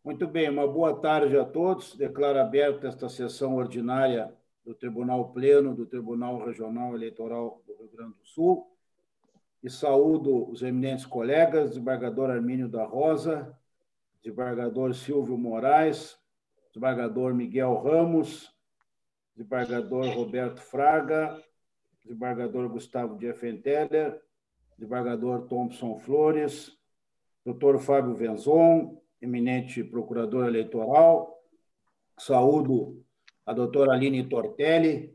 Muito bem, uma boa tarde a todos. Declaro aberta esta sessão ordinária do Tribunal Pleno do Tribunal Regional Eleitoral do Rio Grande do Sul e saúdo os eminentes colegas, desembargador Armínio da Rosa, desembargador Silvio Moraes, desembargador Miguel Ramos, desembargador Roberto Fraga, desembargador Gustavo Diefenteller, desembargador Thompson Flores, doutor Fábio Venzon, eminente procurador eleitoral. Saúdo a doutora Aline Tortelli,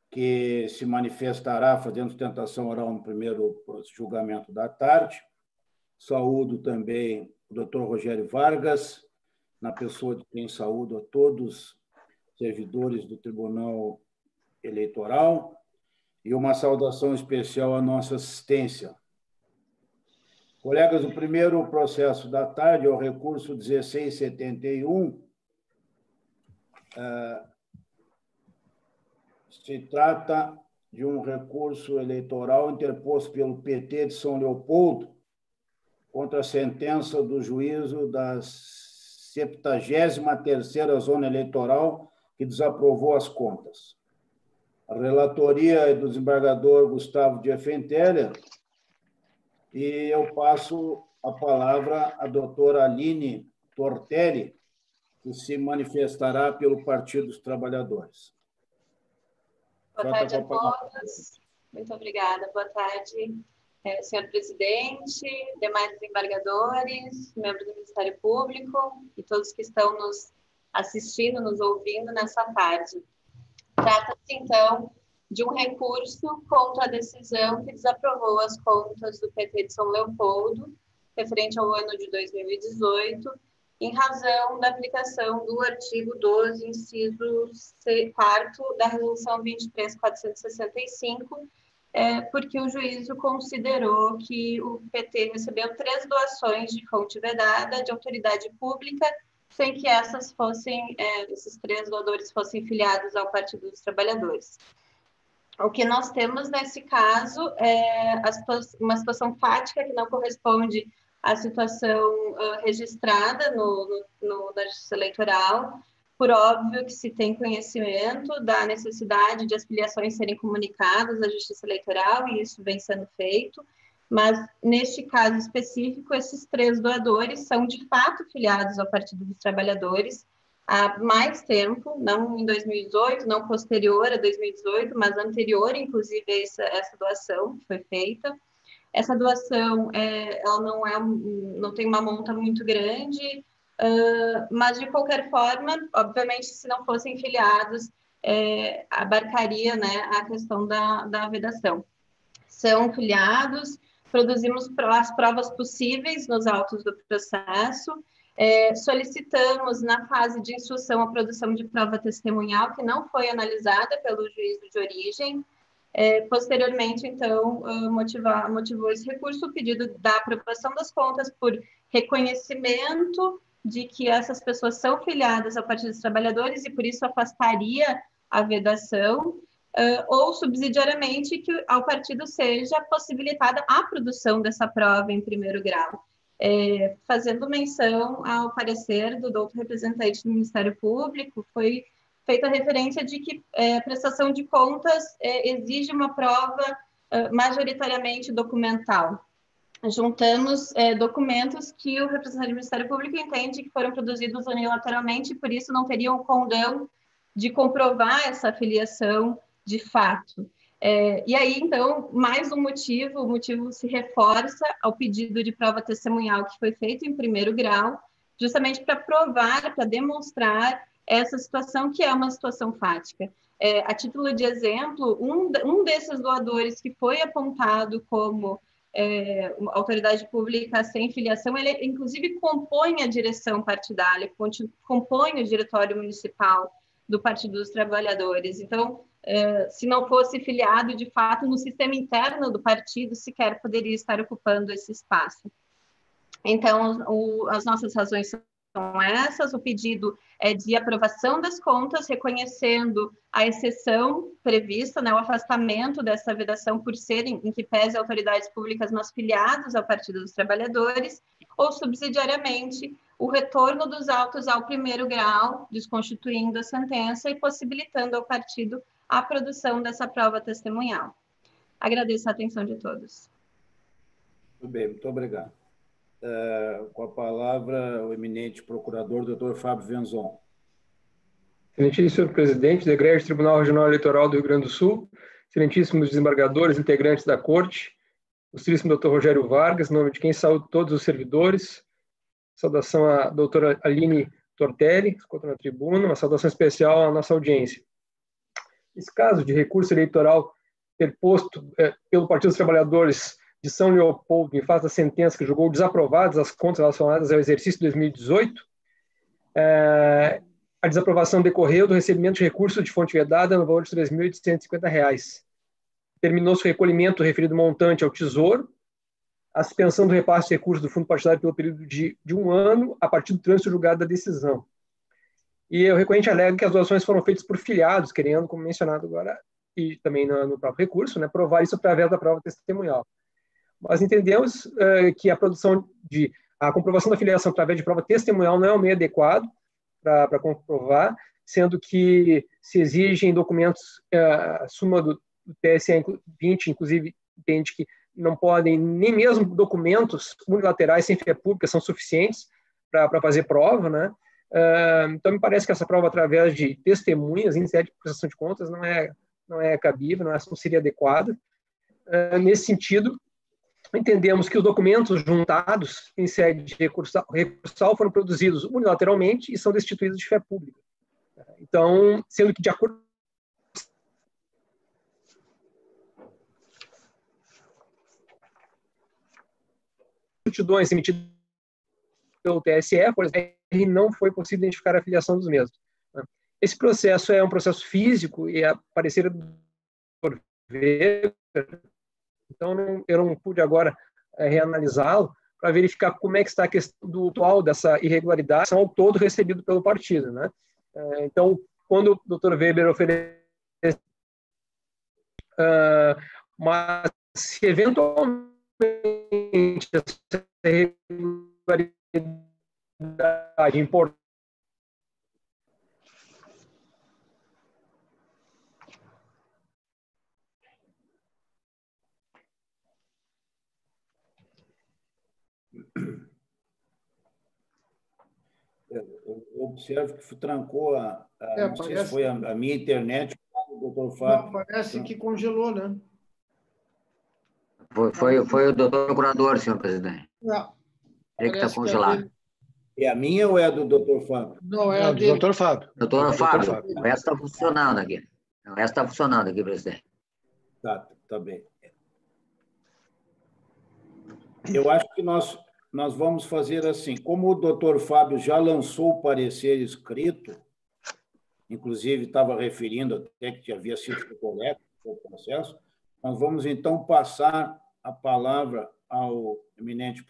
que se manifestará fazendo sustentação oral no primeiro julgamento da tarde. Saúdo também o doutor Rogério Vargas, na pessoa de quem saúdo a todos os servidores do Tribunal Eleitoral, e uma saudação especial à nossa assistência. Colegas, o primeiro processo da tarde é o recurso 1671. Se trata de um recurso eleitoral interposto pelo PT de São Leopoldo contra a sentença do juízo da 73ª Zona Eleitoral, que desaprovou as contas. A relatoria é do desembargador Gustavo Diefenteller, e eu passo a palavra à doutora Aline Tortelli, que se manifestará pelo Partido dos Trabalhadores. Boa tarde a todos. Muito obrigada. Boa tarde, senhor presidente, demais desembargadores, membros do Ministério Público e todos que estão nos assistindo, nos ouvindo nessa tarde. Trata-se, então, de um recurso contra a decisão que desaprovou as contas do PT de São Leopoldo, referente ao ano de 2018, em razão da aplicação do artigo 12, inciso 4º da Resolução 23.465, porque o juízo considerou que o PT recebeu 3 doações de fonte vedada de autoridade pública, sem que esses 3 doadores fossem filiados ao Partido dos Trabalhadores. O que nós temos nesse caso é uma situação fática que não corresponde à situação registrada na Justiça Eleitoral. Por óbvio que se tem conhecimento da necessidade de as filiações serem comunicadas à Justiça Eleitoral, e isso vem sendo feito, mas neste caso específico, esses 3 doadores são de fato filiados ao Partido dos Trabalhadores há mais tempo, não em 2018, não posterior a 2018, mas anterior, inclusive, a essa doação que foi feita. Essa doação ela não tem uma monta muito grande, mas, de qualquer forma, obviamente, se não fossem filiados, abarcaria, né, a questão da vedação. São filiados, produzimos as provas possíveis nos autos do processo, solicitamos, na fase de instrução, a produção de prova testemunhal, que não foi analisada pelo juízo de origem. Posteriormente, então, motivou esse recurso o pedido da aprovação das contas por reconhecimento de que essas pessoas são filiadas ao Partido dos Trabalhadores e, por isso, afastaria a vedação, ou, subsidiariamente, que ao partido seja possibilitada a produção dessa prova em primeiro grau. Fazendo menção ao parecer do doutor representante do Ministério Público, foi feita a referência de que a prestação de contas exige uma prova majoritariamente documental. Juntamos documentos que o representante do Ministério Público entende que foram produzidos unilateralmente, e por isso não teriam condão de comprovar essa filiação de fato. E aí, então, mais um motivo, o motivo se reforça ao pedido de prova testemunhal que foi feito em primeiro grau, justamente para provar, para demonstrar essa situação, que é uma situação fática. A título de exemplo, um desses doadores que foi apontado como autoridade pública sem filiação, ele inclusive compõe a direção partidária, compõe o diretório municipal do Partido dos Trabalhadores. Então, se não fosse filiado, de fato, no sistema interno do partido, sequer poderia estar ocupando esse espaço. Então, as nossas razões são essas: o pedido é de aprovação das contas, reconhecendo a exceção prevista, né, o afastamento dessa vedação por serem, em que pese autoridades públicas, mas filiados ao Partido dos Trabalhadores, ou, subsidiariamente, o retorno dos autos ao primeiro grau, desconstituindo a sentença e possibilitando ao partido a produção dessa prova testemunhal. Agradeço a atenção de todos. Muito bem, muito obrigado. Com a palavra, o eminente procurador, doutor Fábio Venzon. Excelentíssimo senhor presidente, Egrégio Tribunal Regional Eleitoral do Rio Grande do Sul, excelentíssimos desembargadores, integrantes da Corte, ilustríssimo doutor Rogério Vargas, em nome de quem saúdo todos os servidores, saudação à doutora Aline Tortelli, que se encontra na tribuna, uma saudação especial à nossa audiência. Esse caso de recurso eleitoral interposto pelo Partido dos Trabalhadores de São Leopoldo, em face da sentença que julgou desaprovadas as contas relacionadas ao exercício de 2018, a desaprovação decorreu do recebimento de recurso de fonte vedada no valor de R$ 3.850. Terminou-se o recolhimento do referido montante ao Tesouro, a suspensão do repasse de recursos do fundo partidário pelo período de 1 ano, a partir do trânsito julgado da decisão. E o recorrente alega que as doações foram feitas por filiados, querendo, como mencionado agora, e também no próprio recurso, provar isso através da prova testemunhal. Mas entendemos que a comprovação da filiação através de prova testemunhal não é o meio adequado para comprovar, sendo que se exigem documentos, a súmula do TSE 20, inclusive, entende que não podem, nem mesmo documentos unilaterais sem fé pública são suficientes para fazer prova, Então, me parece que essa prova através de testemunhas em sede de prestação de contas não é cabível, não seria adequada. Nesse sentido, entendemos que os documentos juntados em sede de recursal foram produzidos unilateralmente e são destituídos de fé pública. Então, sendo que de acordo certidões emitidas pelo TSE, por exemplo, não foi possível identificar a filiação dos mesmos. Esse processo é um processo físico e, a parecer do Dr. Weber, então eu não pude agora reanalisá-lo para verificar como é que está a questão do atual dessa irregularidade ao todo recebido pelo partido. Então, quando o Dr. Weber oferece, mas se eventualmente essa irregularidade importante eu observo que trancou não sei se foi a minha internet, o doutor Fábio. Não, parece que congelou, né? Foi o doutor procurador, senhor presidente. Não. Ele que está congelado. É a minha ou é a do doutor Fábio? Não, é a do doutor Fábio. Doutor Fábio, o resto está funcionando aqui. O resto está funcionando aqui, presidente. Tá bem. Eu acho que nós vamos fazer assim, como o doutor Fábio já lançou o parecer escrito, inclusive estava referindo até que havia sido correto o processo, nós vamos então passar a palavra ao eminente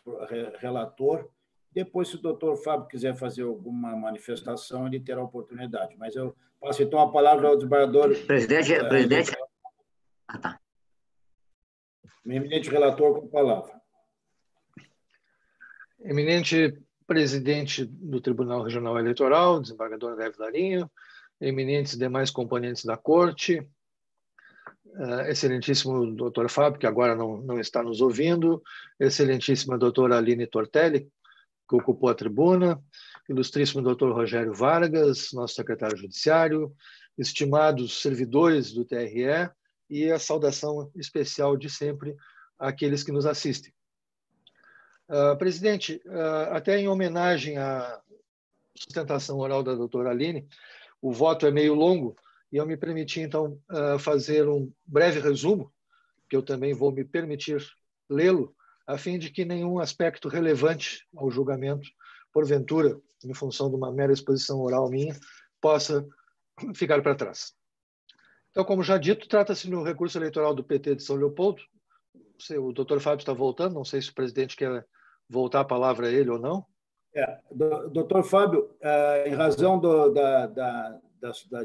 relator. Depois, se o doutor Fábio quiser fazer alguma manifestação, ele terá oportunidade. Mas eu passo então a palavra ao desembargador. Presidente. Ah, tá. Eminente relator, com a palavra. Eminente presidente do Tribunal Regional Eleitoral, desembargador Leve Larinho, eminentes demais componentes da Corte, excelentíssimo doutor Fábio, que agora não está nos ouvindo, excelentíssima doutora Aline Tortelli, que ocupou a tribuna, ilustríssimo doutor Rogério Vargas, nosso secretário judiciário, estimados servidores do TRE e a saudação especial de sempre àqueles que nos assistem. Presidente, até em homenagem à sustentação oral da doutora Aline, o voto é meio longo e eu me permiti, então, fazer um breve resumo, que eu também vou me permitir lê-lo, a fim de que nenhum aspecto relevante ao julgamento, porventura, em função de uma mera exposição oral minha, possa ficar para trás. Então, como já dito, trata-se do recurso eleitoral do PT de São Leopoldo. O doutor Fábio está voltando, não sei se o presidente quer voltar a palavra a ele ou não. Doutor Fábio, em razão da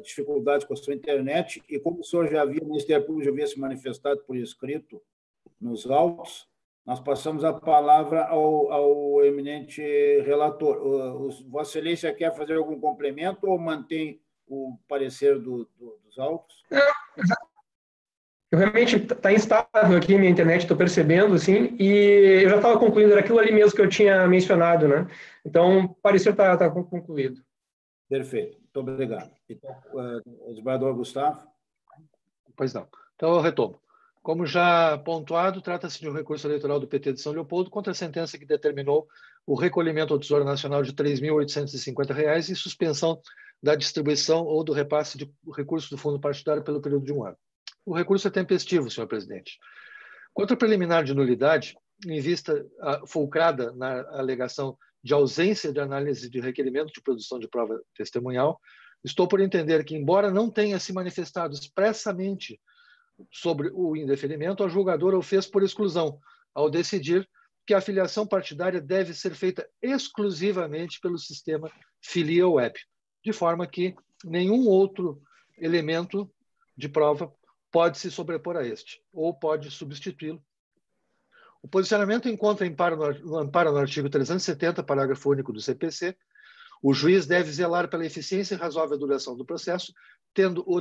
dificuldade com a sua internet, e como o senhor já havia, o Ministério Público já havia se manifestado por escrito nos autos, nós passamos a palavra ao eminente relator. Vossa Excelência quer fazer algum complemento ou mantém o parecer dos autos? Eu realmente está instável aqui minha internet, estou percebendo, assim, e eu já estava concluindo, era aquilo ali mesmo que eu tinha mencionado, né? Então, o parecer está concluído. Perfeito, muito obrigado. Então, desembargador Gustavo. Pois não. Então, eu retomo. Como já pontuado, trata-se de um recurso eleitoral do PT de São Leopoldo contra a sentença que determinou o recolhimento ao Tesouro Nacional de R$ 3.850 e suspensão da distribuição ou do repasse de recursos do fundo partidário pelo período de 1 ano. O recurso é tempestivo, senhor presidente. Quanto à preliminar de nulidade, em vista fulcrada na alegação de ausência de análise de requerimento de produção de prova testemunhal, estou por entender que, embora não tenha se manifestado expressamente sobre o indeferimento, a julgadora o fez por exclusão, ao decidir que a filiação partidária deve ser feita exclusivamente pelo sistema Filia-Web, de forma que nenhum outro elemento de prova pode se sobrepor a este, ou pode substituí-lo. O posicionamento encontra amparo no artigo 370, parágrafo único do CPC. O juiz deve zelar pela eficiência e razoável duração do processo, tendo o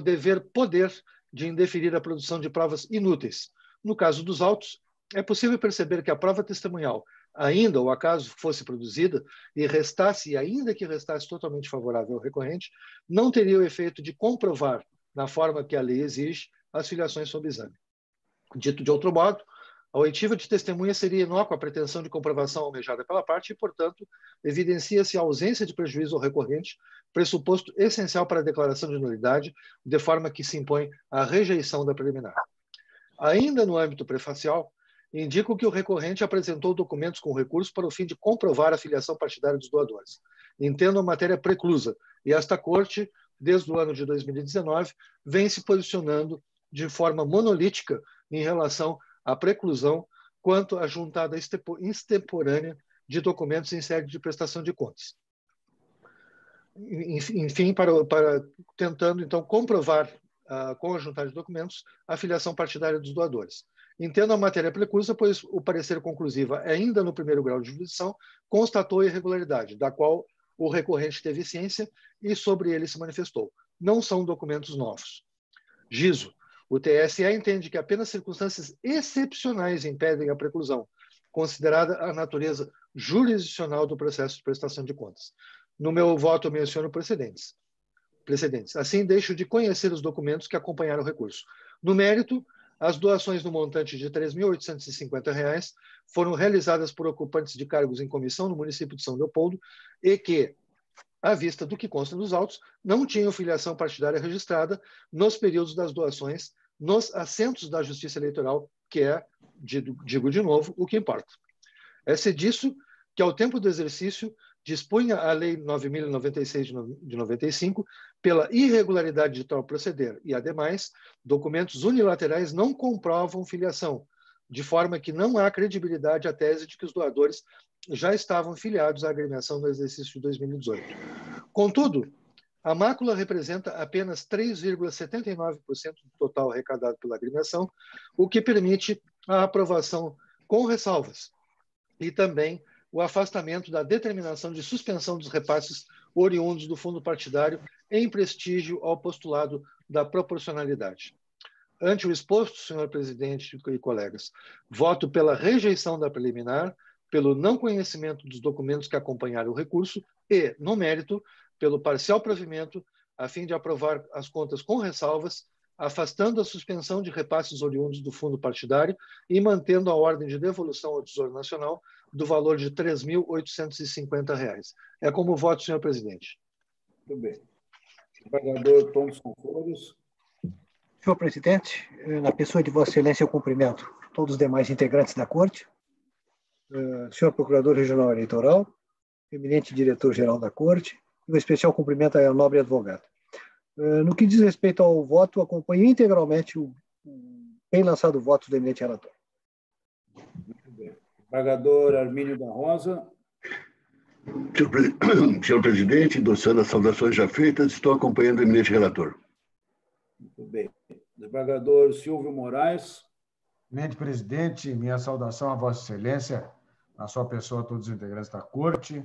poder de indeferir a produção de provas inúteis. No caso dos autos, é possível perceber que a prova testemunhal, ainda ou acaso fosse produzida e ainda que restasse totalmente favorável ao recorrente, não teria o efeito de comprovar, na forma que a lei exige, as filiações sob exame. Dito de outro modo, a oitiva de testemunha seria inócua à pretensão de comprovação almejada pela parte e, portanto, evidencia-se a ausência de prejuízo ao recorrente, pressuposto essencial para a declaração de nulidade, de forma que se impõe a rejeição da preliminar. Ainda no âmbito prefacial, indico que o recorrente apresentou documentos com recurso para o fim de comprovar a filiação partidária dos doadores. Entendo a matéria preclusa, e esta Corte, desde o ano de 2019, vem se posicionando de forma monolítica em relação à preclusão quanto à juntada extemporânea de documentos em sede de prestação de contas. Enfim, tentando, então, comprovar com a juntada de documentos a filiação partidária dos doadores. Entendo a matéria preclusa, pois o parecer conclusiva, ainda no primeiro grau de jurisdição, constatou a irregularidade, da qual o recorrente teve ciência e sobre ele se manifestou. Não são documentos novos. Gizo. O TSE entende que apenas circunstâncias excepcionais impedem a preclusão, considerada a natureza jurisdicional do processo de prestação de contas. No meu voto, eu menciono precedentes. Assim, deixo de conhecer os documentos que acompanharam o recurso. No mérito, as doações no montante de R$ 3.850 foram realizadas por ocupantes de cargos em comissão no município de São Leopoldo e que, à vista do que consta nos autos, não tinham filiação partidária registrada nos períodos das doações nos assentos da Justiça Eleitoral, que é, digo de novo, o que importa. É disso que, ao tempo do exercício, dispunha a Lei 9.096 de 95 pela irregularidade de tal proceder e, ademais, documentos unilaterais não comprovam filiação, de forma que não há credibilidade à tese de que os doadores já estavam filiados à agremiação no exercício de 2018. Contudo, a mácula representa apenas 3,79% do total arrecadado pela agremiação, o que permite a aprovação com ressalvas e também o afastamento da determinação de suspensão dos repasses oriundos do fundo partidário em prestígio ao postulado da proporcionalidade. Ante o exposto, senhor presidente e colegas, voto pela rejeição da preliminar, pelo não conhecimento dos documentos que acompanharam o recurso e, no mérito, pelo parcial provimento, a fim de aprovar as contas com ressalvas, afastando a suspensão de repasses oriundos do fundo partidário e mantendo a ordem de devolução ao Tesouro Nacional do valor de R$ 3.850. É como voto, senhor presidente. Muito bem. Desembargador Thomson Flores. Senhor presidente, na pessoa de Vossa Excelência, eu cumprimento todos os demais integrantes da Corte, senhor Procurador Regional Eleitoral, eminente diretor-geral da Corte, e um especial cumprimento à nobre advogada. No que diz respeito ao voto, acompanho integralmente o bem lançado voto do eminente relator. Muito bem. Desembargador Armínio da Rosa. Senhor presidente, endossando as saudações já feitas, estou acompanhando o eminente relator. Muito bem. Desembargador Silvio Moraes. Eminente presidente, minha saudação a Vossa Excelência, na sua pessoa, a todos os integrantes da Corte,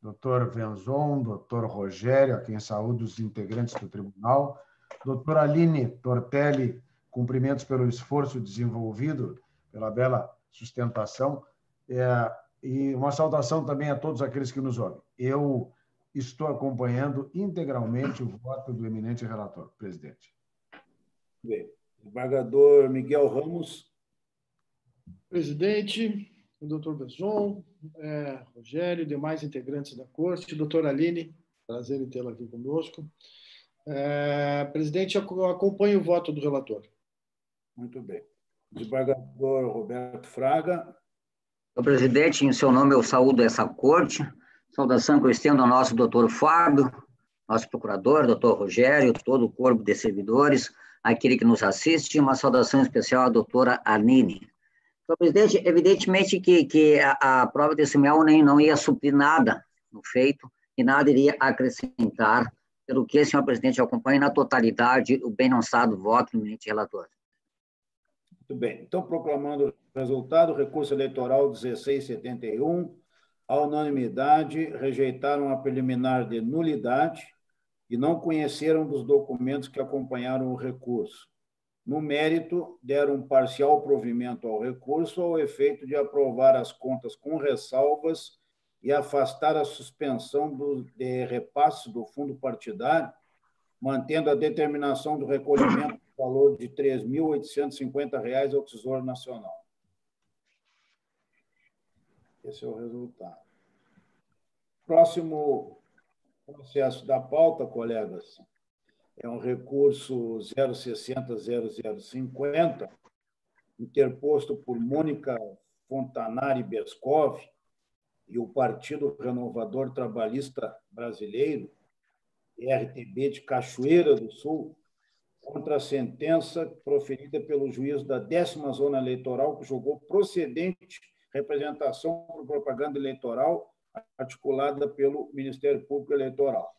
doutor Venzon, doutor Rogério, a quem saúdo os integrantes do tribunal, doutora Aline Tortelli, cumprimentos pelo esforço desenvolvido, pela bela sustentação, e uma saudação também a todos aqueles que nos ouvem. Eu estou acompanhando integralmente o voto do eminente relator, presidente. Bem, desembargador Miguel Ramos. Presidente, o doutor Venzon, Rogério, demais integrantes da Corte, doutora Aline, prazer em tê-la aqui conosco. Presidente, eu acompanho o voto do relator. Muito bem. Desembargador Roberto Fraga. Senhor presidente, em seu nome eu saúdo essa Corte. Saudação que eu estendo ao nosso doutor Fábio, nosso procurador, doutor Rogério, todo o corpo de servidores, aquele que nos assiste, uma saudação especial à doutora Aline. Senhor presidente, evidentemente que a prova testemunhal não ia suprir nada no feito e nada iria acrescentar, pelo que, senhor presidente, eu acompanho na totalidade o bem lançado voto do eminente relator. Muito bem. Então, proclamando o resultado, recurso eleitoral 1671, à unanimidade, rejeitaram a preliminar de nulidade e não conheceram dos documentos que acompanharam o recurso. No mérito, deram parcial provimento ao recurso ao efeito de aprovar as contas com ressalvas e afastar a suspensão de repasses do fundo partidário, mantendo a determinação do recolhimento do valor de R$ 3.850 ao Tesouro Nacional. Esse é o resultado. Próximo processo da pauta, colegas, é um recurso 060-0050, interposto por Mônica Fontanari Bescov e o Partido Renovador Trabalhista Brasileiro, RTB de Cachoeira do Sul, contra a sentença proferida pelo juiz da 10ª Zona Eleitoral, que julgou procedente representação por propaganda eleitoral articulada pelo Ministério Público Eleitoral.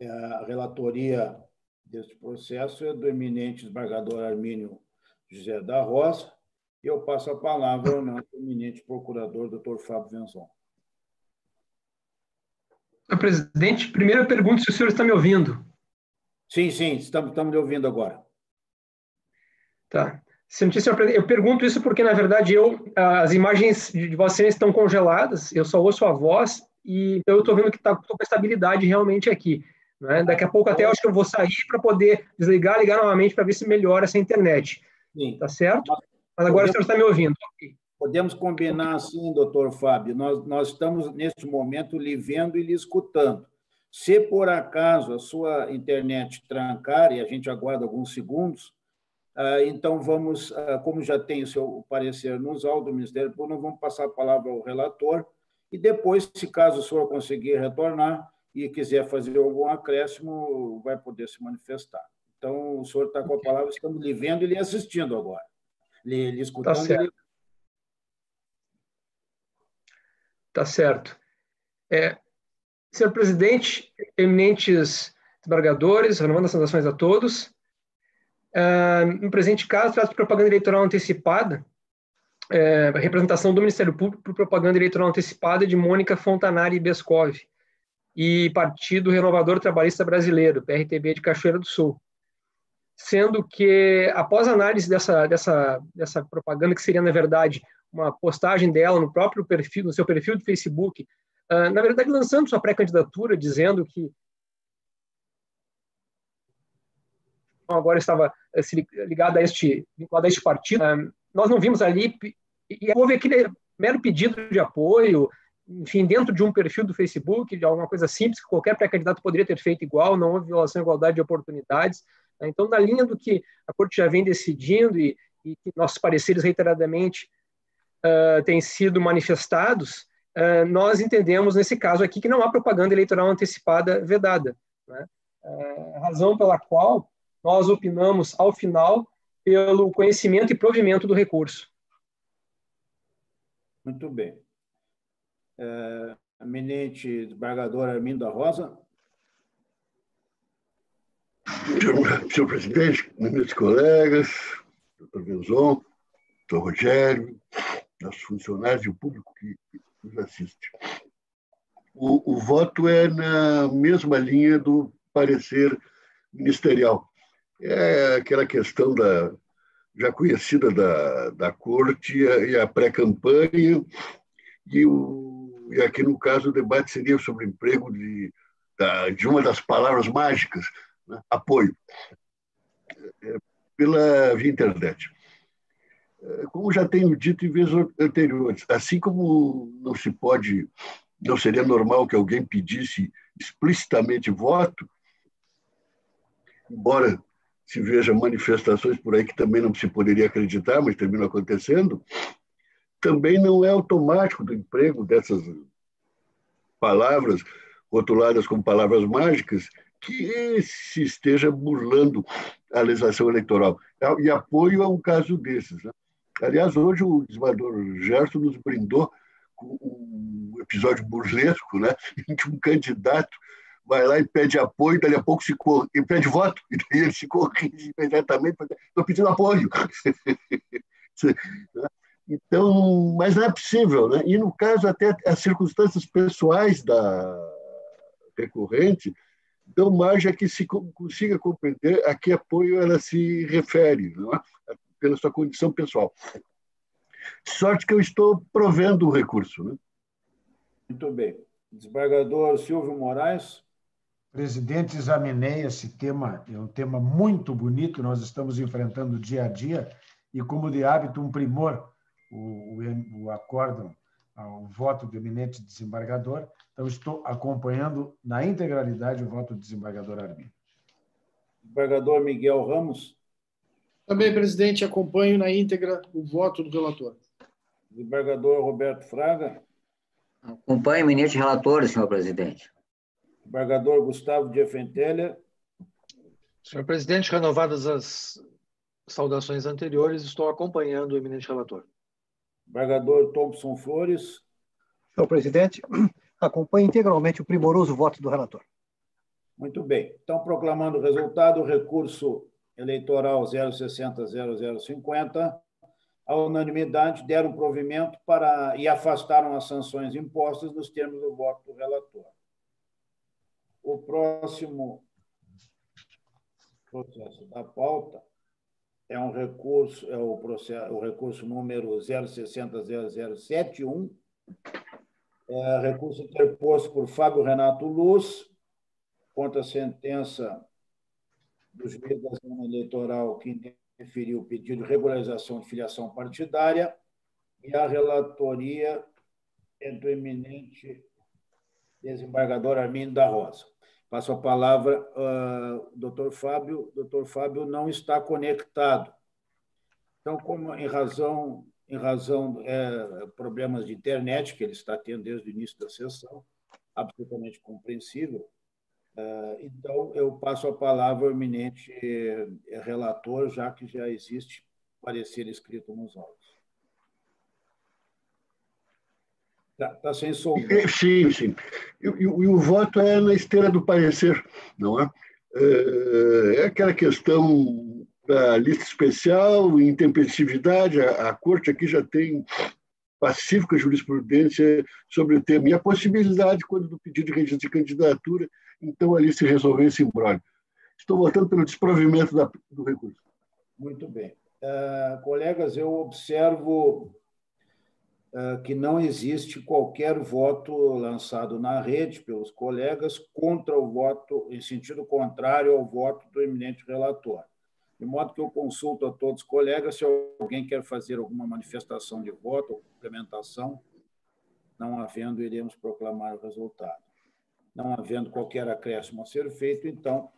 A relatoria deste processo é do eminente desembargador Armínio José da Rosa, e eu passo a palavra ao nosso eminente procurador, doutor Fábio Venzon. Senhor presidente, primeiro eu pergunto se o senhor está me ouvindo. Sim, estamos lhe ouvindo agora. Tá. Senhor presidente, eu pergunto isso porque, na verdade, as imagens de Vossa Excelência estão congeladas, eu só ouço a voz, e então eu estou vendo que estou com estabilidade realmente aqui. Né? Daqui a pouco até eu acho que eu vou sair para poder desligar, ligar novamente para ver se melhora essa internet. Sim. Tá certo? Mas agora o senhor está me ouvindo. Podemos combinar assim, doutor Fábio, nós estamos, neste momento, lhe vendo e lhe escutando. Se, por acaso, a sua internet trancar, e a gente aguarda alguns segundos, então vamos, como já tem o seu parecer nos autos do Ministério Público, nós vamos passar a palavra ao relator, e depois, se caso o senhor conseguir retornar e quiser fazer algum acréscimo, vai poder se manifestar. Então, o senhor está com a palavra, estamos lhe vendo e lhe assistindo agora. Lhe escutando. Tá certo. Tá certo. Senhor presidente, eminentes desembargadores, renovando as saudações a todos. No presente caso, trata-se de propaganda eleitoral antecipada, a representação do Ministério Público por propaganda eleitoral antecipada de Mônica Fontanari Bescov e Partido Renovador Trabalhista Brasileiro, PRTB de Cachoeira do Sul. Sendo que, após a análise dessa propaganda, que seria, na verdade, uma postagem dela no próprio perfil, no seu perfil de Facebook, na verdade, lançando sua pré-candidatura, dizendo que agora estava vinculado a este partido, nós não vimos ali, e houve aquele mero pedido de apoio, enfim, dentro de um perfil do Facebook, de alguma coisa simples, que qualquer pré-candidato poderia ter feito igual, não houve violação à igualdade de oportunidades. Então, na linha do que a Corte já vem decidindo e que nossos pareceres reiteradamente têm sido manifestados, nós entendemos, nesse caso aqui, que não há propaganda eleitoral antecipada vedada. Né? Razão pela qual nós opinamos, ao final, pelo conhecimento e provimento do recurso. Muito bem. Eminente desembargador Armindo da Rosa. Senhor presidente, meus colegas, doutor Venzon, doutor Rogério, nossos funcionários e o público que nos assiste. O voto é na mesma linha do parecer ministerial. É aquela questão já conhecida da Corte e a pré-campanha, e aqui, no caso, o debate seria sobre o emprego de uma das palavras mágicas, né? Apoio, pela via internet. Como já tenho dito em vezes anteriores, assim como não seria normal que alguém pedisse explicitamente voto, embora se veja manifestações por aí que também não se poderia acreditar, mas terminam acontecendo, também não é automático do emprego dessas palavras rotuladas como palavras mágicas que se esteja burlando a legislação eleitoral. E apoio é um caso desses, né? Aliás, hoje o desembargador Gerson nos brindou com um episódio burlesco, né, em que um candidato vai lá e pede apoio, dali a pouco e pede voto, e daí ele se corrige imediatamente, estou pedindo apoio. Então, mas não é possível, né? E no caso, até as circunstâncias pessoais da recorrente dão margem a que se consiga compreender a que apoio ela se refere, não é? Pela sua condição pessoal. Sorte que eu estou provendo o recurso, né? Muito bem. Desembargador Silvio Moraes. Presidente, examinei esse tema, é um tema muito bonito que nós estamos enfrentando dia a dia, e como de hábito, um primor, o acórdão, o voto do eminente desembargador. Então, estou acompanhando na integralidade o voto do desembargador Arminio. Desembargador Miguel Ramos. Também, presidente, acompanho na íntegra o voto do relator. Desembargador Roberto Fraga. Acompanho o eminente relator, senhor presidente. Desembargador Gustavo de Effenteler. Senhor presidente, renovadas as saudações anteriores, estou acompanhando o eminente relator. Desembargador Thompson Flores. Senhor presidente, acompanho integralmente o primoroso voto do relator. Muito bem. Então, proclamando o resultado, o recurso eleitoral 060-0050, a unanimidade deram provimento e afastaram as sanções impostas nos termos do voto do relator. O próximo processo da pauta é o recurso número 060-0071, recurso interposto por Fábio Renato Luz contra a sentença do juiz da zona eleitoral que deferiu o pedido de regularização de filiação partidária, e a relatoria é do eminente desembargador Arminio da Rosa. Passo a palavra ao doutor Fábio. O doutor Fábio não está conectado. Então, como em razão problemas de internet que ele está tendo desde o início da sessão, absolutamente compreensível, então eu passo a palavra ao eminente relator, já que já existe parecer escrito nos autos. Está sem som. Sim, sim. E o voto é na esteira do parecer, não é? É aquela questão da lista especial, intempestividade. A Corte aqui já tem pacífica jurisprudência sobre o tema. E a possibilidade, quando do pedido de registro de candidatura, então ali se resolver esse imbróglio. Estou votando pelo desprovimento do recurso. Muito bem. Colegas, eu observo que não existe qualquer voto lançado na rede pelos colegas contra o voto, em sentido contrário ao voto do eminente relator. De modo que eu consulto a todos os colegas se alguém quer fazer alguma manifestação de voto ou complementação. Não havendo, iremos proclamar o resultado. Não havendo qualquer acréscimo a ser feito, então,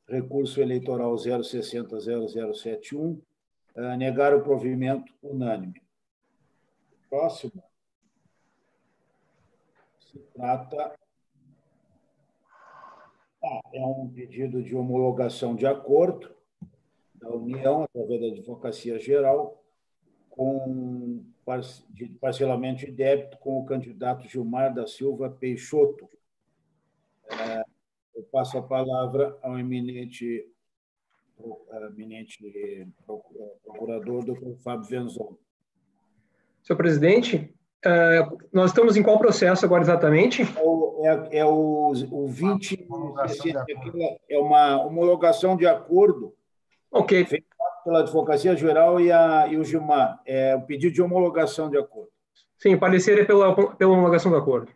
recurso eleitoral 060-0071, negar o provimento unânime. Próximo. Se trata... é um pedido de homologação de acordo da União, através da Advocacia Geral, com parcelamento de débito com o candidato Gilmar da Silva Peixoto. Eu passo a palavra ao eminente eminente procurador, doutor Fábio Venzon. Senhor presidente, nós estamos em qual processo agora exatamente? É o 20, é uma homologação de acordo, ok, feita pela Advocacia Geral e o Gilmar. É o pedido de homologação de acordo. Sim, parecer é pela homologação do acordo.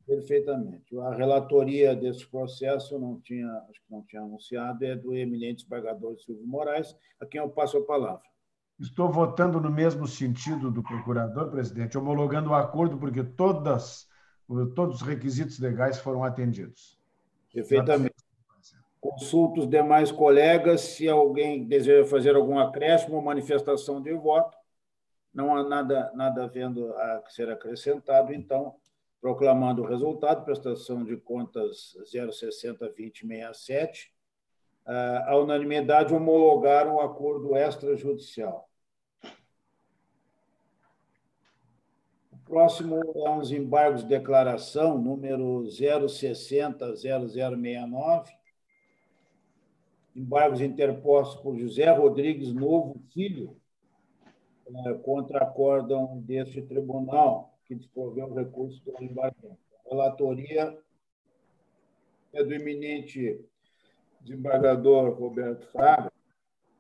Perfeitamente. A relatoria desse processo, acho que não tinha anunciado, é do eminente desembargador Silvio Moraes, a quem eu passo a palavra. Estou votando no mesmo sentido do procurador, presidente, homologando o acordo, porque todos os requisitos legais foram atendidos. Perfeitamente. Consulto os demais colegas, se alguém deseja fazer algum acréscimo ou manifestação de voto. Não há nada havendo a ser acrescentado, então, proclamando o resultado, prestação de contas 060-2067, a unanimidade homologaram o acordo extrajudicial. O próximo é uns embargos de declaração, número 060-0069, embargos interpostos por José Rodrigues Novo Filho, contra acórdão deste tribunal, que desproveu o recurso do embargamento. A relatoria é do eminente desembargador Roberto Fraga,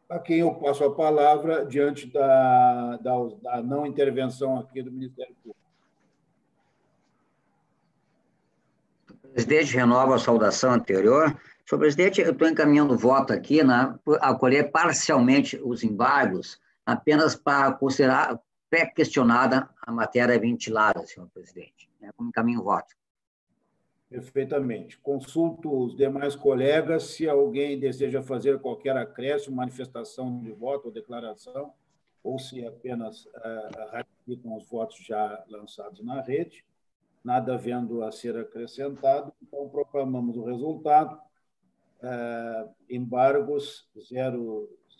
a quem eu passo a palavra diante da não intervenção aqui do Ministério Público. O presidente renova a saudação anterior. Senhor presidente, eu estou encaminhando o voto aqui, acolher parcialmente os embargos, apenas para considerar pré-questionada a matéria ventilada, senhor presidente. Como encaminho o voto? Perfeitamente. Consulto os demais colegas se alguém deseja fazer qualquer acréscimo, manifestação de voto ou declaração, ou se apenas ratificam os votos já lançados na rede. Nada havendo a ser acrescentado, então proclamamos o resultado. Embargos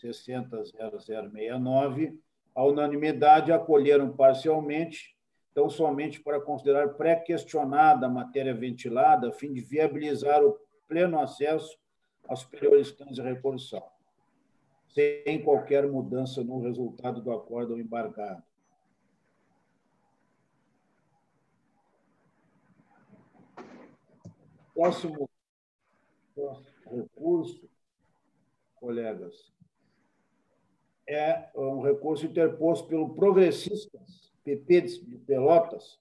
060-0069, a unanimidade acolheram parcialmente, então somente para considerar pré-questionada a matéria ventilada, a fim de viabilizar o pleno acesso à superior instância de recursão, sem qualquer mudança no resultado do acórdão embargado. Próximo recurso, colegas, é um recurso interposto pelo Progressistas, PP de Pelotas,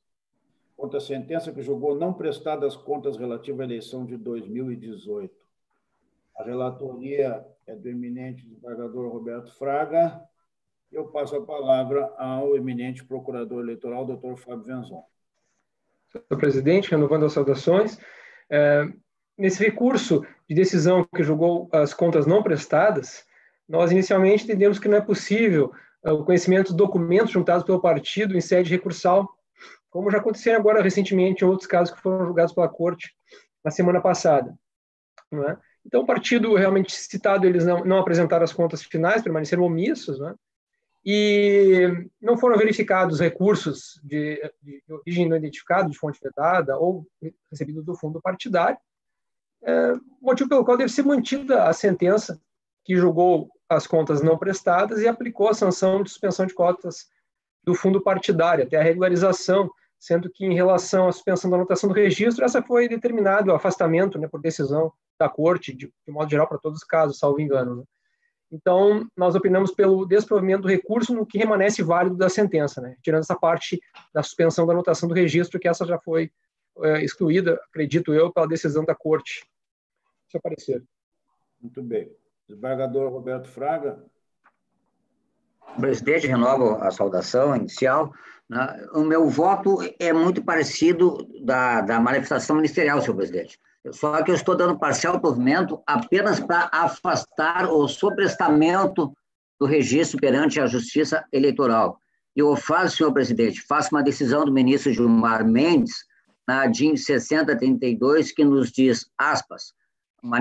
contra a sentença que julgou não prestadas contas relativas à eleição de 2018. A relatoria é do eminente desembargador Roberto Fraga. Eu passo a palavra ao eminente procurador eleitoral, doutor Fábio Venzon. Senhor presidente, renovando as saudações, nesse recurso de decisão que julgou as contas não prestadas, nós inicialmente entendemos que não é possível o conhecimento dos documentos juntados pelo partido em sede recursal, como já aconteceu agora recentemente em outros casos que foram julgados pela Corte na semana passada. Não é? Então, o partido realmente citado, eles não apresentaram as contas finais, permaneceram omissos, não é? E não foram verificados recursos de origem não identificada, de fonte vedada ou recebidos do fundo partidário, motivo pelo qual deve ser mantida a sentença que julgou as contas não prestadas e aplicou a sanção de suspensão de cotas do fundo partidário, até a regularização, sendo que em relação à suspensão da anotação do registro, essa foi determinado o afastamento, né, por decisão da Corte, de modo geral para todos os casos, salvo engano, né? Então, nós opinamos pelo desprovimento do recurso no que permanece válido da sentença, né? Tirando essa parte da suspensão da anotação do registro, que essa já foi excluída, acredito eu, pela decisão da Corte. Seu parecer. Muito bem. Desembargador Roberto Fraga. O presidente renova a saudação inicial. O meu voto é muito parecido da manifestação ministerial, senhor presidente. Só que eu estou dando parcial provimento apenas para afastar o sobrestamento do registro perante a Justiça Eleitoral. E eu faço, senhor presidente, faço uma decisão do ministro Gilmar Mendes, na DIN 6032, que nos diz, aspas, uma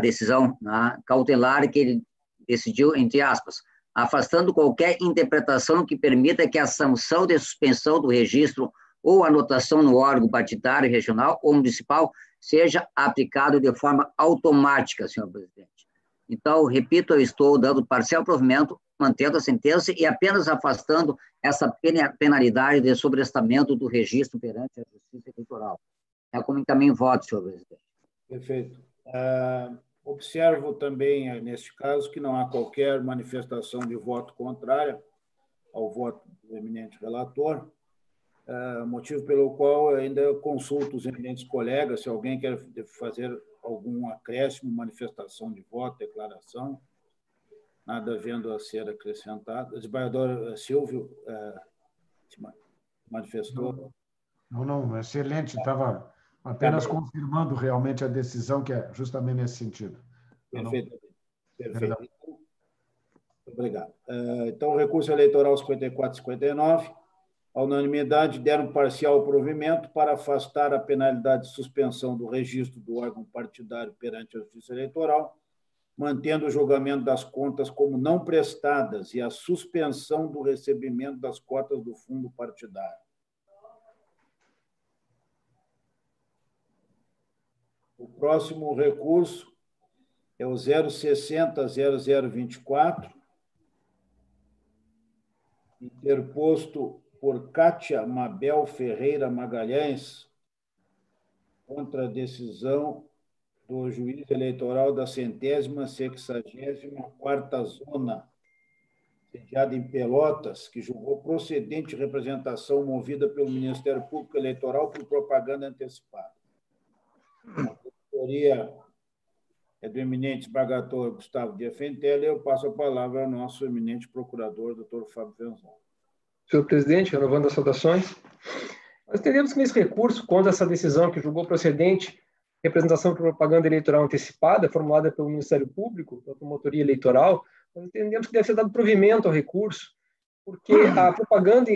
decisão cautelar que ele decidiu, entre aspas, afastando qualquer interpretação que permita que a sanção de suspensão do registro ou anotação no órgão partidário, regional ou municipal seja aplicado de forma automática, senhor presidente. Então, repito, eu estou dando parcial provimento, mantendo a sentença e apenas afastando essa penalidade de sobrestamento do registro perante a Justiça Eleitoral. É como encaminho voto, senhor presidente. Perfeito. Observo também, neste caso, que não há qualquer manifestação de voto contrária ao voto do eminente relator, motivo pelo qual eu ainda consulto os eminentes colegas, se alguém quer fazer algum acréscimo, manifestação de voto, declaração, nada havendo a ser acrescentado. O desembargador Silvio se manifestou. Não, excelente, estava apenas confirmando realmente a decisão, que é justamente nesse sentido. Perfeito. Perfeito. Obrigado. Então, o recurso eleitoral 5459, a unanimidade deram parcial provimento para afastar a penalidade de suspensão do registro do órgão partidário perante a Justiça Eleitoral, mantendo o julgamento das contas como não prestadas e a suspensão do recebimento das cotas do fundo partidário. O próximo recurso é o 060-0024, interposto por Cátia Mabel Ferreira Magalhães, contra a decisão do juiz eleitoral da 164ª Zona, sediada em Pelotas, que julgou procedente representação movida pelo Ministério Público Eleitoral por propaganda antecipada. A autoria é do eminente desembargador Gustavo de Afentelli. Eu passo a palavra ao nosso eminente procurador, doutor Fábio Venzon. Senhor presidente, renovando as saudações, nós entendemos que nesse recurso, contra essa decisão que julgou procedente representação por propaganda eleitoral antecipada, formulada pelo Ministério Público, pela promotoria eleitoral, nós entendemos que deve ser dado provimento ao recurso, porque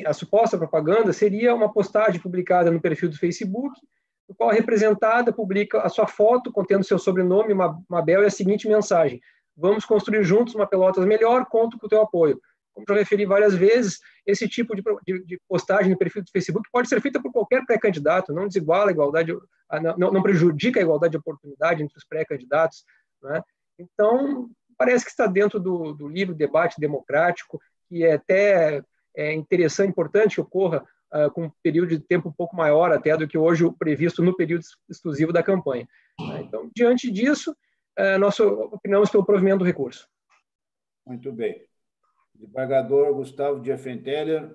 a suposta propaganda seria uma postagem publicada no perfil do Facebook, no qual a representada publica a sua foto contendo seu sobrenome, Mabel, e a seguinte mensagem: vamos construir juntos uma Pelotas melhor, conto com o teu apoio. Como já referi várias vezes, esse tipo de postagem no perfil do Facebook pode ser feita por qualquer pré-candidato, não desiguala a igualdade, não prejudica a igualdade de oportunidade entre os pré-candidatos, né? Então, parece que está dentro do livre debate democrático, que é até interessante, importante que ocorra com um período de tempo um pouco maior até do que hoje o previsto no período exclusivo da campanha. Então, diante disso, nós opinamos pelo provimento do recurso. Muito bem. Desembargador Gustavo de Afentelli.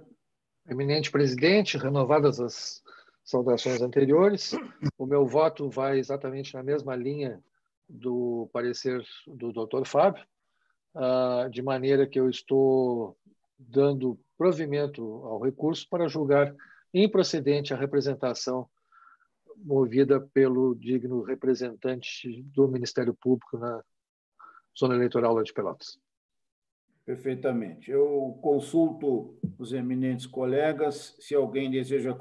Eminente presidente, renovadas as saudações anteriores, o meu voto vai exatamente na mesma linha do parecer do doutor Fábio, de maneira que eu estou dando provimento ao recurso para julgar improcedente a representação movida pelo digno representante do Ministério Público na zona eleitoral lá de Pelotas. Perfeitamente. Eu consulto os eminentes colegas, se alguém deseja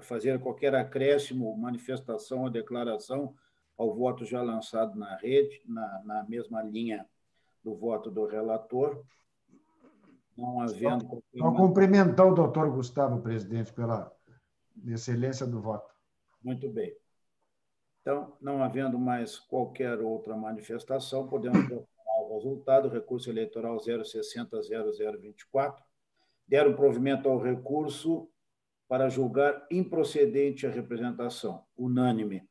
fazer qualquer acréscimo, manifestação ou declaração ao voto já lançado na rede, na mesma linha do voto do relator. Não havendo... Só cumprimentar o doutor Gustavo, presidente, pela excelência do voto. Muito bem. Então, não havendo mais qualquer outra manifestação, podemos proclamar o resultado. Recurso eleitoral 060-0024. Deram provimento ao recurso para julgar improcedente a representação. Unânime.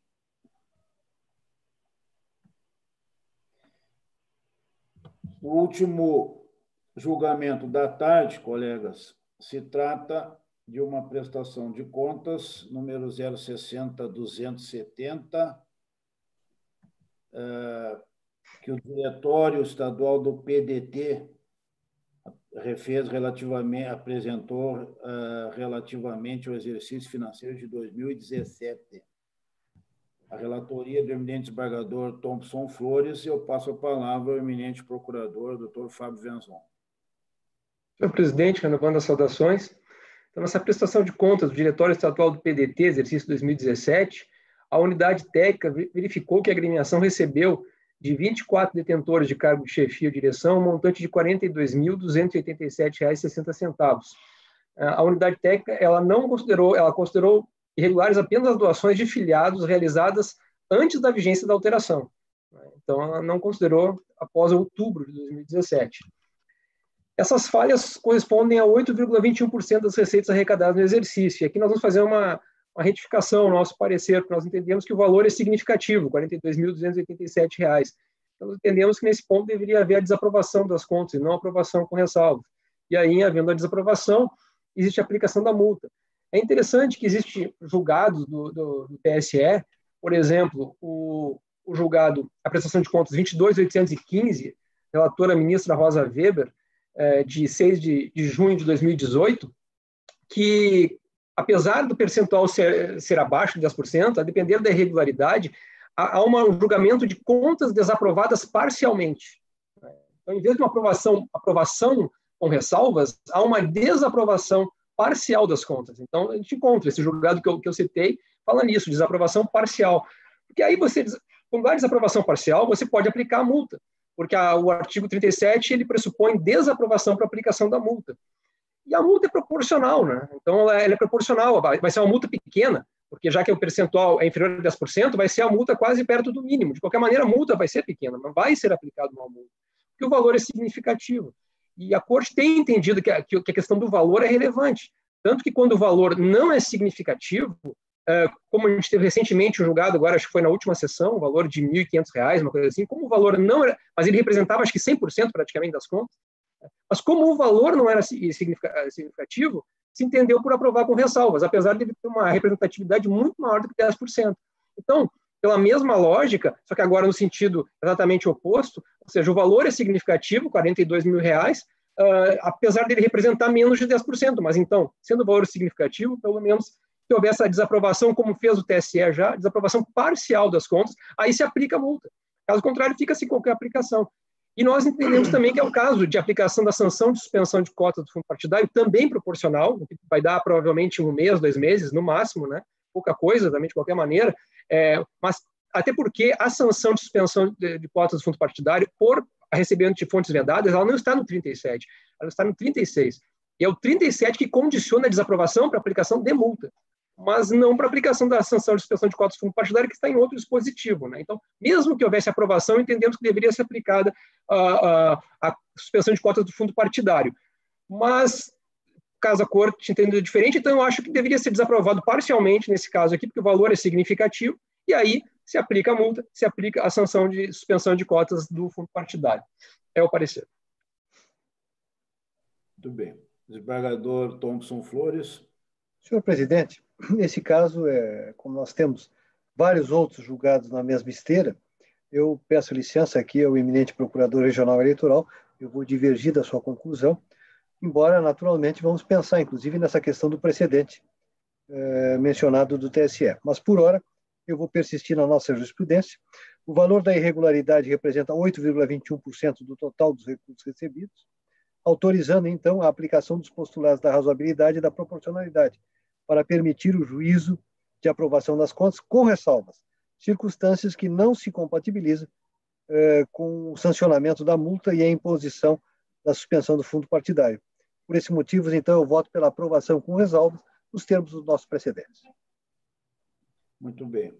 O último julgamento da tarde, colegas, se trata de uma prestação de contas, número 060-270, que o Diretório Estadual do PDT apresentou relativamente ao exercício financeiro de 2017. A relatoria do eminente desembargador Thompson Flores, eu passo a palavra ao eminente procurador, doutor Fábio Venzon. Senhor presidente, renovando as saudações, então, nessa prestação de contas do Diretório Estadual do PDT, exercício 2017, a unidade técnica verificou que a agremiação recebeu de 24 detentores de cargo de chefia ou direção um montante de R$ 42.287,60. A unidade técnica ela considerou irregulares apenas as doações de filiados realizadas antes da vigência da alteração. Então, ela não considerou após outubro de 2017. Essas falhas correspondem a 8,21% das receitas arrecadadas no exercício. E aqui nós vamos fazer uma retificação no nosso parecer, porque nós entendemos que o valor é significativo, R$ 42.287. Então, nós entendemos que nesse ponto deveria haver a desaprovação das contas e não a aprovação com ressalva. E aí, havendo a desaprovação, existe a aplicação da multa. É interessante que existem julgados do TSE, por exemplo, o julgado, a prestação de contas 22.815, relatora ministra Rosa Weber, de 6 de junho de 2018, que, apesar do percentual ser abaixo de 10%, a depender da irregularidade, há um julgamento de contas desaprovadas parcialmente. Então, em vez de uma aprovação com ressalvas, há uma desaprovação parcial das contas. Então, a gente encontra esse julgado que eu citei, fala nisso, desaprovação parcial. Porque aí quando há desaprovação parcial, você pode aplicar a multa, porque o artigo 37 ele pressupõe desaprovação para aplicação da multa. E a multa é proporcional, né? Então, ela é proporcional, vai ser uma multa pequena, porque já que o percentual é inferior a 10%, vai ser a multa quase perto do mínimo. De qualquer maneira, a multa vai ser pequena, não vai ser aplicada uma multa, porque o valor é significativo. E a Corte tem entendido que a questão do valor é relevante. Tanto que quando o valor não é significativo, como a gente teve recentemente um julgado, agora acho que foi na última sessão, o valor de R$ 1.500, uma coisa assim, como o valor não era, mas ele representava acho que 100% praticamente das contas, mas como o valor não era significativo, se entendeu por aprovar com ressalvas, apesar de ele ter uma representatividade muito maior do que 10%. Então, pela mesma lógica, só que agora no sentido exatamente oposto, ou seja, o valor é significativo, R$ 42 mil, apesar dele representar menos de 10%, mas então, sendo o valor significativo, pelo menos que houvesse a desaprovação, como fez o TSE já, desaprovação parcial das contas, aí se aplica a multa. Caso contrário, fica sem qualquer aplicação. E nós entendemos também que é o caso de aplicação da sanção de suspensão de cotas do fundo partidário, também proporcional, que vai dar provavelmente 1 mês, 2 meses, no máximo, né? Pouca coisa, também de qualquer maneira, mas até porque a sanção de suspensão de cotas do fundo partidário, por recebimento de fontes vedadas, ela não está no 37, ela está no 36. E é o 37 que condiciona a desaprovação para aplicação de multa, mas não para aplicação da sanção de suspensão de cotas do fundo partidário, que está em outro dispositivo, né? Então, mesmo que houvesse aprovação, entendemos que deveria ser aplicada a suspensão de cotas do fundo partidário. Mas, caso a Corte entenda diferente, então eu acho que deveria ser desaprovado parcialmente nesse caso aqui, porque o valor é significativo, e aí se aplica a multa, se aplica a sanção de suspensão de cotas do fundo partidário. É o parecer. Muito bem. Desembargador Thompson Flores. Senhor presidente, nesse caso, como nós temos vários outros julgados na mesma esteira, eu peço licença aqui ao eminente procurador regional eleitoral, eu vou divergir da sua conclusão, embora, naturalmente, vamos pensar, inclusive, nessa questão do precedente mencionado do TSE. Mas, por hora, eu vou persistir na nossa jurisprudência. O valor da irregularidade representa 8,21% do total dos recursos recebidos, autorizando, então, a aplicação dos postulados da razoabilidade e da proporcionalidade, para permitir o juízo de aprovação das contas com ressalvas, circunstâncias que não se compatibilizam com o sancionamento da multa e a imposição da suspensão do fundo partidário. Por esses motivos, então, eu voto pela aprovação com ressalvas nos termos dos nossos precedentes. Muito bem.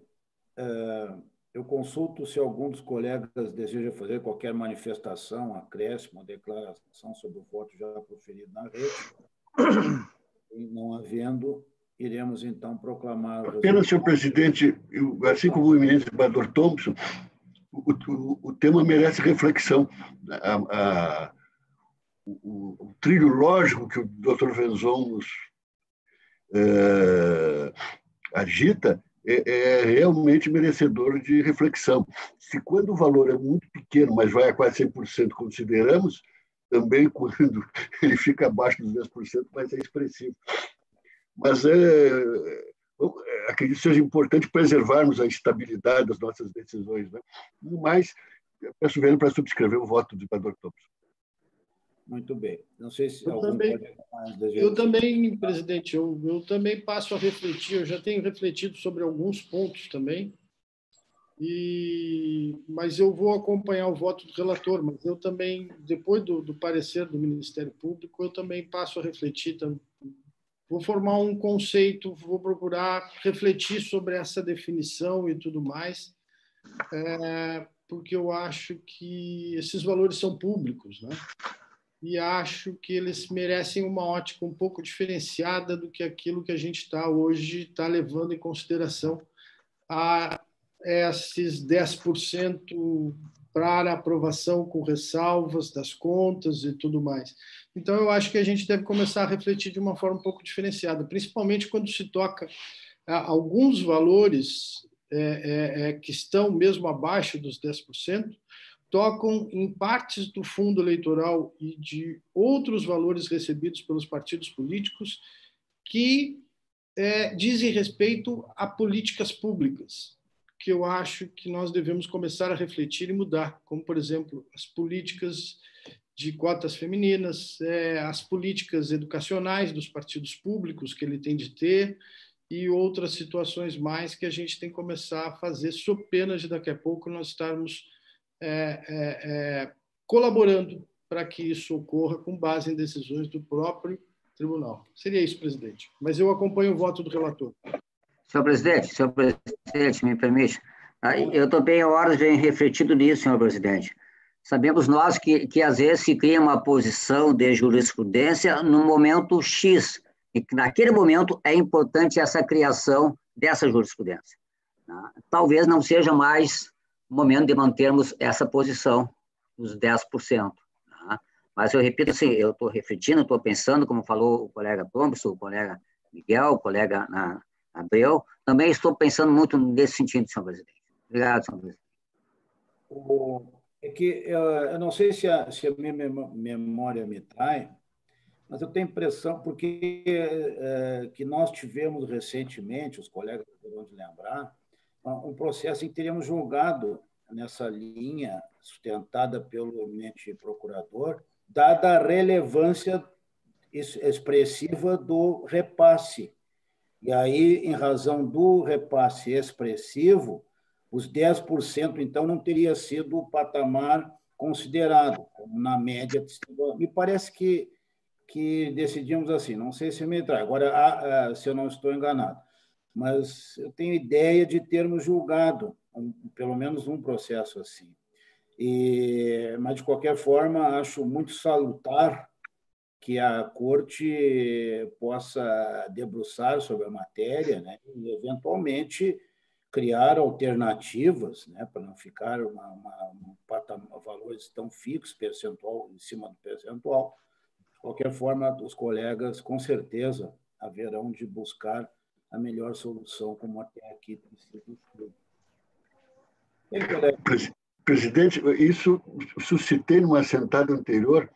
Eu consulto se algum dos colegas deseja fazer qualquer manifestação, acréscimo, declaração sobre o voto já proferido na rede. E não havendo, iremos, então, proclamar... Apenas, senhor presidente, assim como o eminente desembargador Thompson, o tema merece reflexão. O trilho lógico que o doutor Venzon nos agita é realmente merecedor de reflexão. Se quando o valor é muito pequeno, mas vai a quase 100%, consideramos, também quando ele fica abaixo dos 10%, vai ser expressivo. Mas acredito que seja importante preservarmos a estabilidade das nossas decisões, né? No mais, peço o para subscrever o voto do desembargador Thompson. Muito bem. Não sei se eu também, presidente, eu também passo a refletir, eu já tenho refletido sobre alguns pontos também, mas eu vou acompanhar o voto do relator, mas eu também, depois do parecer do Ministério Público, eu também passo a refletir, vou formar um conceito, vou procurar refletir sobre essa definição e tudo mais, porque eu acho que esses valores são públicos, né? E acho que eles merecem uma ótica um pouco diferenciada do que aquilo que a gente está hoje levando em consideração a esses 10% para aprovação com ressalvas das contas e tudo mais. Então, eu acho que a gente deve começar a refletir de uma forma um pouco diferenciada, principalmente quando se toca alguns valores que estão mesmo abaixo dos 10%, tocam em partes do fundo eleitoral e de outros valores recebidos pelos partidos políticos que dizem respeito a políticas públicas, que eu acho que nós devemos começar a refletir e mudar, como, por exemplo, as políticas de cotas femininas, as políticas educacionais dos partidos públicos que ele tem de ter e outras situações mais que a gente tem que começar a fazer, sob pena de daqui a pouco nós estarmos colaborando para que isso ocorra com base em decisões do próprio tribunal. Seria isso, presidente. Mas eu acompanho o voto do relator. Senhor presidente, me permite. Eu também, há horas, venho refletido nisso, senhor presidente. Sabemos nós que às vezes se cria uma posição de jurisprudência no momento X, e que naquele momento é importante essa criação dessa jurisprudência. Talvez não seja mais o momento de mantermos essa posição dos 10%. Mas eu repito assim, eu estou refletindo, estou pensando, como falou o colega Thompson, o colega Miguel, o colega Abreu, também estou pensando muito nesse sentido, senhor presidente. Obrigado, senhor presidente. É que eu não sei se a minha memória me trai, mas eu tenho a impressão, porque que nós tivemos recentemente, os colegas vão lembrar, um processo em que teríamos julgado nessa linha sustentada pelo eminente procurador, dada a relevância expressiva do repasse. E aí, em razão do repasse expressivo, os 10%, então, não teria sido o patamar considerado, como na média. Me parece que decidimos assim, não sei se me trai, agora, se eu não estou enganado, mas eu tenho ideia de termos julgado pelo menos um processo assim. Mas, de qualquer forma, acho muito salutar que a Corte possa debruçar sobre a matéria, né, e, eventualmente, criar alternativas, né, para não ficar valores tão fixos, percentual em cima do percentual. De qualquer forma, os colegas, com certeza, haverão de buscar a melhor solução, como até aqui tem sido. Bem, colega. Presidente, isso suscitei numa sentada anterior,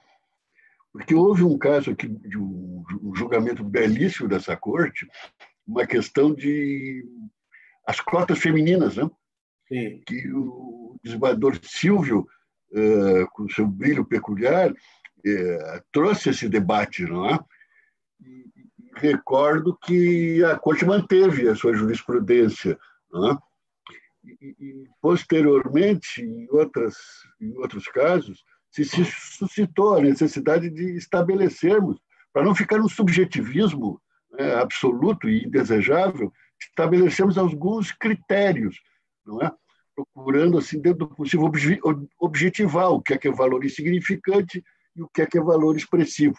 porque houve um caso aqui de um julgamento belíssimo dessa corte, uma questão de as cotas femininas, né? Sim. Que o desembargador Silvio, com seu brilho peculiar, trouxe esse debate, não é? E recordo que a corte manteve a sua jurisprudência, não é? E posteriormente, em outros casos, se suscitou a necessidade de estabelecermos, para não ficar um subjetivismo absoluto e indesejável, estabelecermos alguns critérios, não é? Procurando, assim, dentro do possível, objetivar o que é valor insignificante e o que é valor expressivo,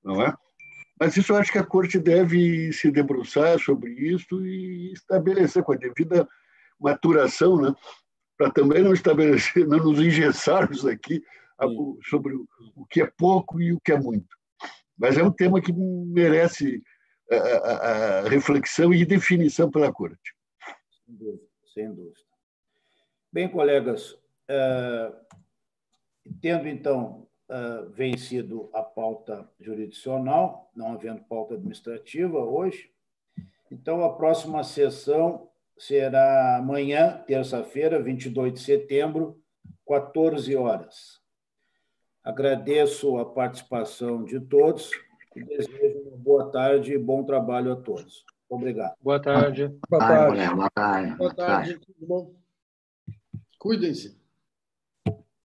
não é? Mas isso eu acho que a Corte deve se debruçar sobre isso e estabelecer com a devida maturação, né? Para também não estabelecer, não nos engessarmos aqui sobre o que é pouco e o que é muito. Mas é um tema que merece a reflexão e definição pela Corte. Sem dúvida, sem dúvida. Bem, colegas, tendo, então, vencido a pauta jurisdicional, não havendo pauta administrativa hoje, então a próxima sessão será amanhã, terça-feira, 22 de setembro, 14 horas. Agradeço a participação de todos e desejo uma boa tarde e bom trabalho a todos. Obrigado. Boa tarde. Boa tarde. Boa tarde. Boa tarde. Tudo bom? Cuidem-se.